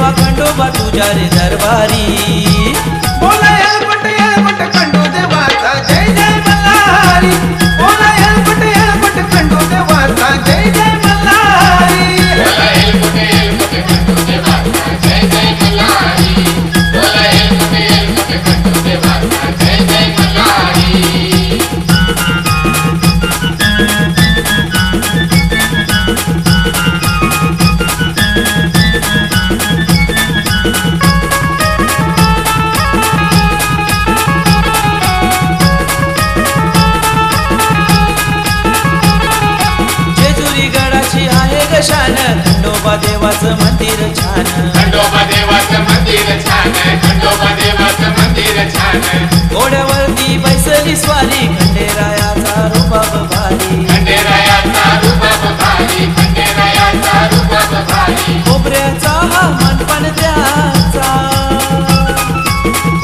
देवा खंडोबा तुझ्या रे दरबारी। बोला येळपट खंडू देवाचा जय जय मल्हारी। बोला येळपट खंडू देवाचा जय जय मल्हारी। बोला येळपट खंडू देवाचा जय जय मल्हारी। बोला येळपट खंडू देवाचा जय जय मल्हारी। शान खंडोबा देवाचं मंदिर छान। खंडोबा देवाचं मंदिर छान। खंडोबा देवाचं मंदिर छान। घोड्यावरती बैसली स्वारी खंडेरायाचा रुबाब भारी। खंडेरायाचा रुबाब भारी। खंडेरायाचा रुबाब भारी। खोबऱ्याचा हा मानपान त्याचा।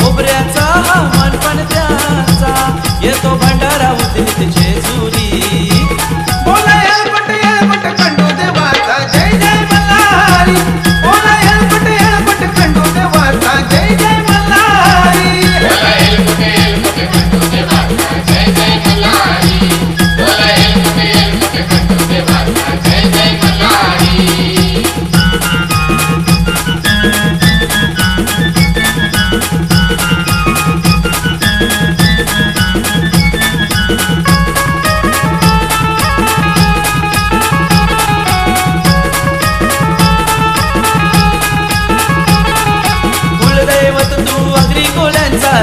खोबऱ्याचा हा मानपान त्याचा। येतो भंडारा उतरीत जेजुरी। बोला येळपट खंडू देवाचा जय जय मल्हारी। बोला येळपट खंडू देवाचा जय जय मल्हारी। बोला येळपट खंडू देवाचा जय जय मल्हारी। बोला येळपट खंडू देवाचा जय जय मल्हारी।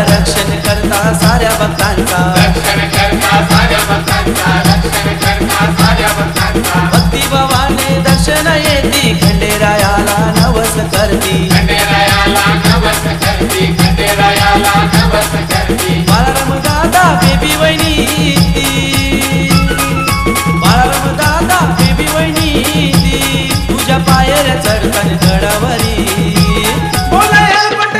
रक्षण करता साऱ्या भक्तांचा। रक्षण करता साऱ्या भक्तांचा। रक्षण करता साऱ्या भक्तांचा। भक्ती भावाने दर्शन येती खंडेरायाला नवस करती। खंडेरायाला नवस करती। खंडेरायाला नवस करती। बाळाराम दादा बेबी वहिनी। बाळाराम दादा बेबी वहिनी तुझ्या पायऱ्या चढतान गडावरी। बोला येळपट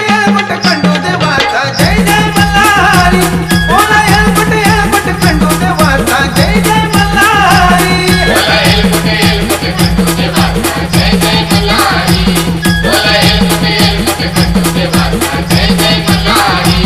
खंडू देवाचा जय जय मल्हारी। बोला येळपट खंडू देवाचा जय जय मल्हारी। बोला येळपट खंडू देवाचा जय जय मल्हारी। बोला येळपट खंडू देवाचा जय जय मल्हारी।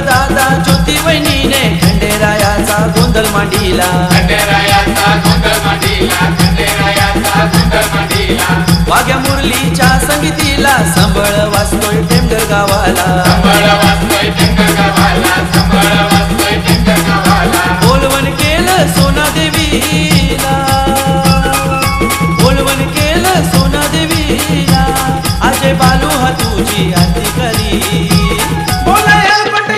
दादा ज्योती वहिनीने खंडेरायाचा गोंधळ मांडीला। खंडेरायाचा गोंधळ मांडीला। खंडेरायाचा गोंधळ मांडीला। वाघ्या मुरलीच्या संगीतीला संबळ वाजतोय टेमघर गावाला। संबळ वाजतोय टेमघर गावाला। संबळ वाजतोय टेमघर गावाला। बोलवण केलं सोना देवीला। बोलवण केलं सोना देवीला। आजे बालू हा तुझी आरती करी। बोला येळपट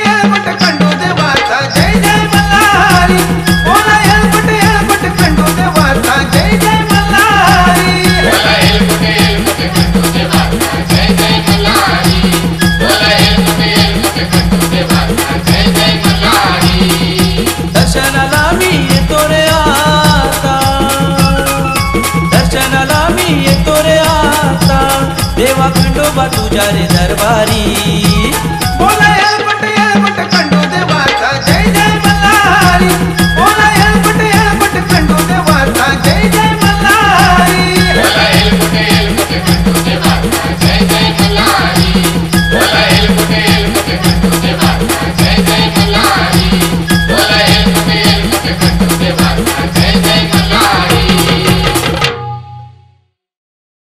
खंडू देवाचा जय जय मल्हारी। बोला येळपट खंडू देवाचा जय जय मल्हारी। बोला येळपट खंडू देवाचा जय जय मल्हारी। बोला येळपट खंडू देवाचा जय जय मल्हारी। दर्शनाला मी येतो रे आता। दर्शनाला मी येतो रे आता। देवा खंडोबा तुझ्या रे दरबारी।